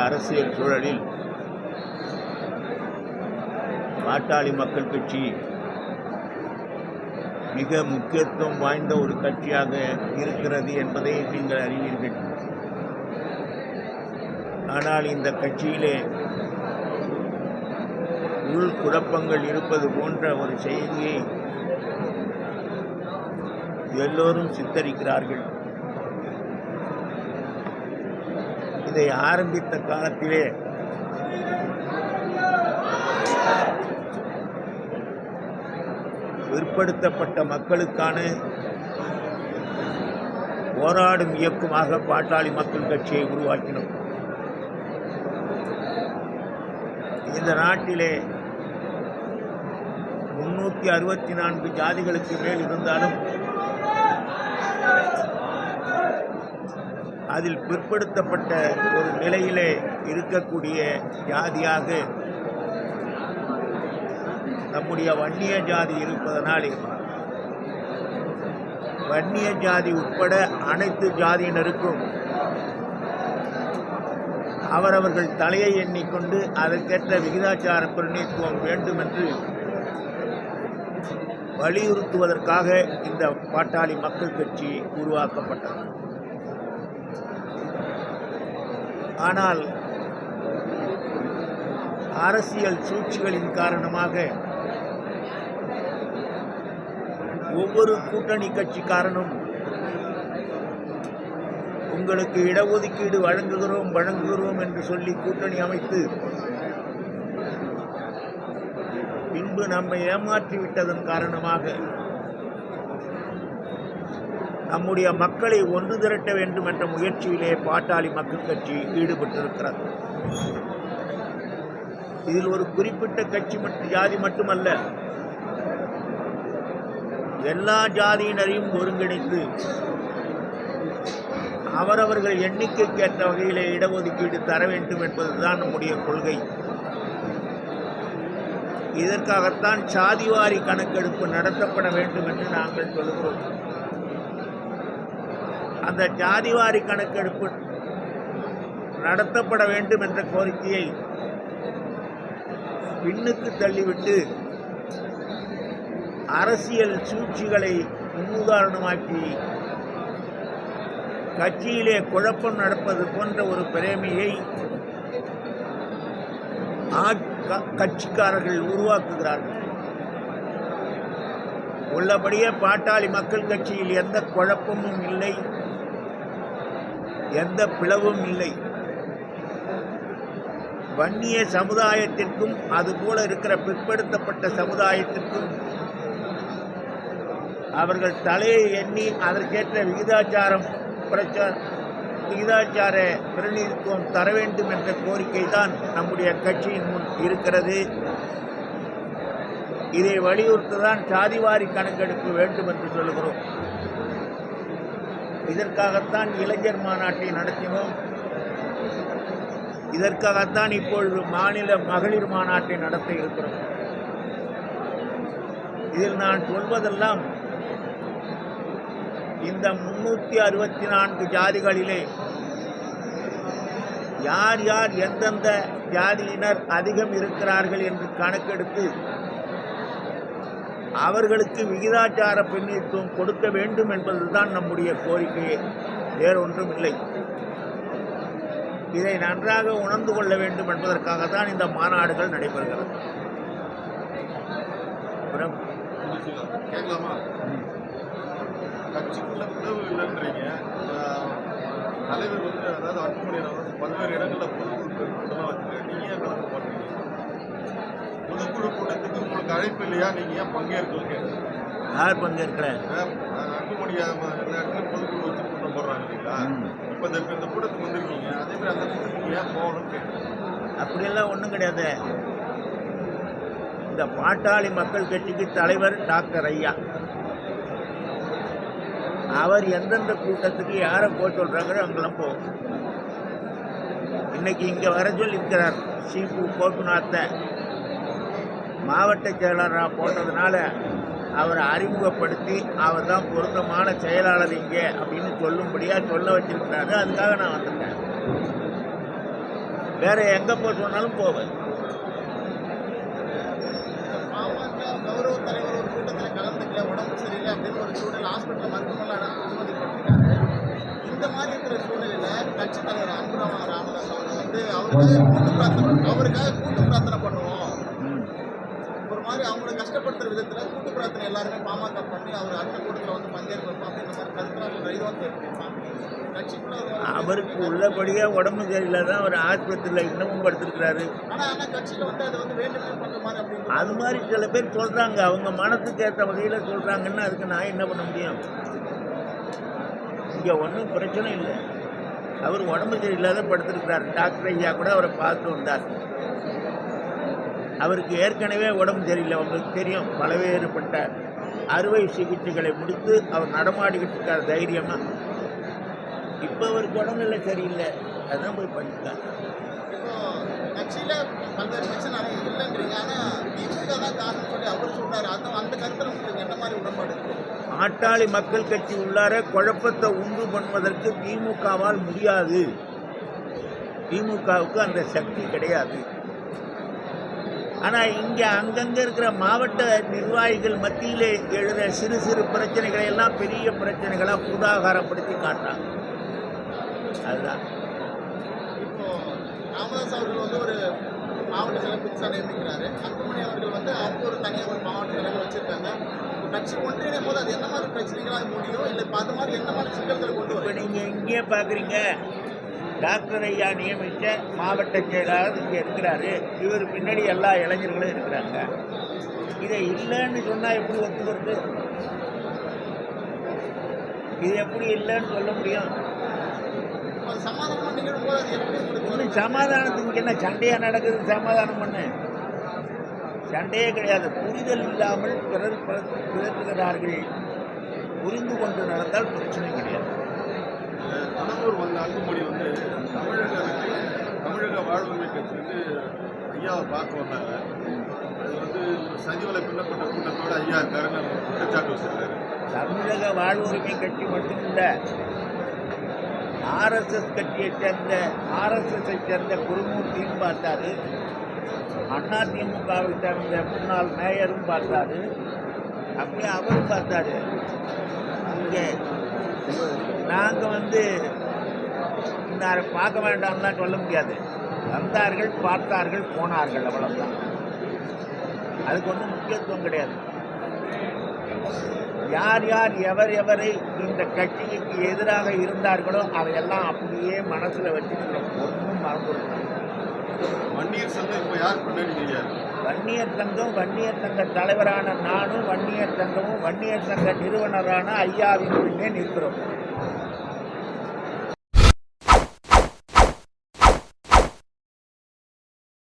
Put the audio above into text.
அரசியல் சூழலில் பாட்டாளி மக்கள் கட்சி மிக முக்கியத்துவம் வாய்ந்த ஒரு கட்சியாக இருக்கிறது என்பதை நீங்கள் அறிவீர்கள். ஆனால் இந்த கட்சியிலே உள் குழப்பங்கள் இருப்பது போன்ற ஒரு செய்தியை எல்லோரும் சித்தரிக்கிறார்கள். இதை ஆரம்பித்த காலத்திலே பிற்படுத்தப்பட்ட மக்களுக்கான போராடும் இயக்கமாக பாட்டாளி மக்கள் கட்சியை உருவாக்கினோம். இந்த நாட்டிலே 364 ஜாதிகளுக்கு மேல் இருந்தாலும் அதில் பிற்படுத்தப்பட்ட ஒரு நிலையிலே இருக்கக்கூடிய ஜாதியாக நம்முடைய வன்னிய ஜாதி இருப்பதனால் வன்னிய ஜாதி உட்பட அனைத்து ஜாதியினருக்கும் அவரவர்கள் தலையை எண்ணிக்கொண்டு அதற்கேற்ற விகிதாச்சார பிரதிநிதித்துவம் வேண்டும் என்று வலியுறுத்துவதற்காக இந்த பாட்டாளி மக்கள் கட்சி உருவாக்கப்பட்டது. ஆனால் அரசியல் சூழ்ச்சிகளின் காரணமாக ஒவ்வொரு கூட்டணி கட்சிக்காரனும் உங்களுக்கு இடஒதுக்கீடு வழங்குகிறோம் என்று சொல்லி கூட்டணி அமைத்து பின்பு நம்மை ஏமாற்றிவிட்டதன் காரணமாக நம்முடைய மக்களை ஒன்று திரட்ட வேண்டும் என்ற முயற்சியிலே பாட்டாளி மக்கள் கட்சி ஈடுபட்டிருக்கிறது. இதில் ஒரு குறிப்பிட்ட கட்சி ஜாதி மட்டுமல்ல, எல்லா ஜாதியினரையும் ஒருங்கிணைத்து அவரவர்கள் எண்ணிக்கைக்கேற்ற வகையிலே இடஒதுக்கீடு தர வேண்டும் என்பதுதான் நம்முடைய கொள்கை. இதற்காகத்தான் சாதிவாரி கணக்கெடுப்பு நடத்தப்பட வேண்டும் என்று நாங்கள் சொல்கிறோம். அந்த ஜாதிவாரி கணக்கெடுப்பு நடத்தப்பட வேண்டும் என்ற கோரிக்கையை பின்னுக்கு தள்ளிவிட்டு அரசியல் சூழ்ச்சிகளை முன்னுதாரணமாக்கி கட்சியிலே குழப்பம் நடப்பது போன்ற ஒரு பிரேமையை கட்சிக்காரர்கள் உருவாக்குகிறார்கள். உள்ளபடியே பாட்டாளி மக்கள் கட்சியில் எந்த குழப்பமும் இல்லை, எந்த பிளவும் இல்லை. வன்னிய சமுதாயத்திற்கும் அதுபோல இருக்கிற பிற்படுத்தப்பட்ட சமுதாயத்திற்கும் அவர்கள் தலையை எண்ணி அதற்கேற்ற விகிதாச்சார பிரதிநிதித்துவம் தர வேண்டும் என்ற கோரிக்கை தான் நம்முடைய கட்சியின் முன் இருக்கிறது. இதை வலியுறுத்துதான் சாதிவாரி கணக்கெடுப்பு வேண்டும் என்று சொல்கிறோம். இதற்காகத்தான் இளைஞர் மாநாட்டை நடத்தினோம். இதற்காகத்தான் இப்பொழுது மாநில மகளிர் மாநாட்டை நடத்த இருக்கிறோம். இதில் நான் சொல்வதெல்லாம் இந்த 364 ஜாதிகளிலே யார் யார் எந்தெந்த ஜாதியினர் அதிகம் இருக்கிறார்கள் என்று கணக்கெடுத்து அவர்களுக்கு விகிதாச்சார பிரதிநிதித்துவம் கொடுக்க வேண்டும் என்பதுதான் நம்முடைய கோரிக்கையே, வேறொன்றும் இல்லை. இதை நன்றாக உணர்ந்து கொள்ள வேண்டும் என்பதற்காகத்தான் இந்த மாநாடுகள் நடைபெறுகிறது. கட்சிக்குள்ள பிளவு இல்லைன்றீங்க. தலைவர் அதாவது அன்புமணியர் பல்வேறு இடங்களில் பொதுக்குழு வச்சுட்டு நீங்க ஏன் கலந்து போட்டீங்க? பொதுக்குழு கூட்டத்துக்கு உங்களுக்கு அழைப்பு இல்லையா? நீங்க ஏன் பங்கேற்கல? யார் பங்கேற்கிறேன்? அன்புமணியா எல்லா இடத்துலையும் பொதுக்குழு வச்சு கூட்டம் போடுறாங்க இல்லைங்களா? இப்போ இந்த கூட்டத்துக்கு வந்திருக்கீங்க, அதே மாதிரி அந்த கூட்டத்துக்கு ஏன் போகணும்னு கேட்குறேன். அப்படியெல்லாம் ஒன்றும் கிடையாது. இந்த பாட்டாளி மக்கள் கட்சிக்கு தலைவர் டாக்டர் ஐயா, அவர் எந்தெந்த கூட்டத்துக்கு யாரை போக சொல்கிறாங்களோ அங்கெல்லாம் போகும். இன்னைக்கு இங்கே வர சொல்லியிருக்கிறார். சிபு கோபிநாத்தை மாவட்ட செயலாளராக போட்டதுனால அவரை அறிமுகப்படுத்தி அவர் தான் பொருத்தமான செயலாளர் இங்கே அப்படின்னு சொல்லும்படியாக சொல்ல வச்சிருக்கிறாரு. அதுக்காக நான் வந்துட்டேன். வேற எங்கே போக சொன்னாலும் போவேன். பாமக கௌரவ தலைவர் ஒரு கூட்டத்தில் கலந்துக்கல, உடம்பு சரியில்லை அப்படின்னு ஒரு சூழல் ஹாஸ்பிட்டல் மருத்துவமனை அனுமதிப்பட்டிருக்காரு. இந்த மாதிரி இருக்கிற சூழ்நிலையில கட்சித் தலைவர் அன்புராம ராமதாஸ் அவங்க வந்து அவருக்காக கூட்டு பிரார்த்தனை பண்ணுவோம். ஒரு மாதிரி அவங்களை கஷ்டப்படுத்துற விதத்துல கூட்டு பிரார்த்தனை எல்லாருமே பாமக பண்ணி அவர் அடுத்த கூட்டத்தில் வந்து பங்கேற்ப வைப்போம் அப்படின்ற மாதிரி கருத்துலாம் சொல்ற இது வந்து கட்சிக்குள்ள அவருக்கு உள்ளபடியே உடம்பு சரியில்லை தான் அவர் ஆஸ்பத்திரியில் இன்னமும் படுத்திருக்கிறாரு. ஆனா கட்சியில வந்து அதை வந்து வேண்டுமே பண்ற மாதிரி அப்படின்னு அது மாதிரி சில பேர் சொல்கிறாங்க, அவங்க மனசுக்கு ஏற்ற வகையில் சொல்கிறாங்கன்னா அதுக்கு நான் என்ன பண்ண முடியும்? இங்கே ஒன்றும் பிரச்சனை இல்லை. அவர் உடம்பு சரியில்லாத படுத்திருக்கிறார். டாக்டர் ஐயா கூட அவரை பார்த்து வந்தார். அவருக்கு ஏற்கனவே உடம்பு சரியில்லை, உங்களுக்கு தெரியும். பலவேறுபட்ட அறுவை சிகிச்சைகளை முடித்து அவர் நடமாடிக்கிட்டு இருக்கார் தைரியமாக. இப்போ அவருக்கு உடம்புல சரியில்லை, அதான் போய் பண்ணிட்டார். இப்போ கட்சியில பல்வேறு பிரச்சனை இல்லைன்றீங்க, ஆனா திமுக தான் காரணம் சொல்லி அவர் சொல்றாரு. அந்த கருத்துல உங்களுக்கு என்ன மாதிரி உடன்பாடு இருக்கு? பாட்டாளி மக்கள் கட்சி உள்ளார குழப்பத்தை உண்டு பண்ணுவதற்கு திமுகவால் முடியாது. திமுகவுக்கு அந்த சக்தி கிடையாது. ஆனால் இங்கே அங்கங்கே இருக்கிற மாவட்ட நிர்வாகிகள் மத்தியிலே எழுத சிறு சிறு பிரச்சனைகளை எல்லாம் பெரிய பிரச்சனைகளாக பூதாகாரப்படுத்தி காட்டுறாங்க. அதுதான். இப்போ ராமதாஸ் அவர்கள் வந்து ஒரு மாவட்ட செயலர் புதுசாக நியமிக்கிறாரு. அன்புமணி அவர்கள் வந்து அவங்க ஒரு தனியாக ஒரு மாவட்ட செயலர் வச்சிருக்காங்க. கட்சி ஒன்றிணையும் போது அது என்ன மாதிரி பிரச்சனைகளாக முடியும், இல்லை இப்போ அது மாதிரி என்ன மாதிரி சிக்கல்களை கொண்டு இப்போ வரும்? நீங்கள் இங்கேயே பார்க்குறீங்க, டாக்டர் ஐயா நியமித்த மாவட்ட செயலாளர் இங்கே இருக்கிறாரு. இவர் பின்னாடி எல்லா இளைஞர்களும் இருக்கிறாங்க. இதை இல்லைன்னு சொன்னால் எப்படி ஒத்துக்கிறது? இது எப்படி இல்லைன்னு சொல்ல முடியும்? அது சமாதானமாக நிகழும் போது அது எப்படி உங்களுக்கு இன்னும் சமாதானத்துக்கு என்ன சண்டையாக நடக்குது? சமாதானம் பண்ணு, சண்டையே கிடையாது. புரிதல் இல்லாமல் பிறர் பிறப்புகிறார்கள். புரிந்து கொண்டு நடந்தால் பிரச்சனை கிடையாது. கடலூர் வந்த அன்புமணி வந்து தமிழக வாழ்வுரிமை கட்சிக்கு ஐயாவை பார்க்க வந்தாங்க. அது வந்து ஒரு சதிவலை பின்னப்பட்ட கூட்டத்தோட ஐயா இருக்காருன்னு குற்றச்சாட்டு வச்சிருக்காரு. தமிழக வாழ்வுரிமை கட்சி மட்டுமில்லை, ஆர்எஸ்எஸ் கட்சியை சேர்ந்த ஆர்எஸ்எஸ்ஐ சேர்ந்த குருமூர்த்தியும் பார்த்தாரு. அதிமுகவை சேர்ந்த முன்னாள் மேயரும் பார்த்தாரு. அப்படியே அவரும் பார்த்தாரு. இங்கே நாங்கள் வந்து இன்னாரை பார்க்க வேண்டாம்லாம் சொல்ல முடியாது. வந்தார்கள், பார்த்தார்கள், போனார்கள், அவ்வளவுதான். அதுக்கு ஒன்றும் முக்கியத்துவம் கிடையாது. யார் யார் எவரை இந்த கட்சிக்கு எதிராக இருந்தார்களோ அதையெல்லாம் அப்படியே மனசில் வச்சுக்கிறோம். ஒன்றும் மறந்துடணும். வன்னியர் சங்கம் இப்போ யார் பின்னாடி தெரியாது. வன்னியர் சங்கம், வன்னியர் சங்க தலைவரான நானும், வன்னியர் சங்கமும், வன்னியர் சங்க நிறுவனரான ஐயாவின் பின்னே நிற்கிறோம்.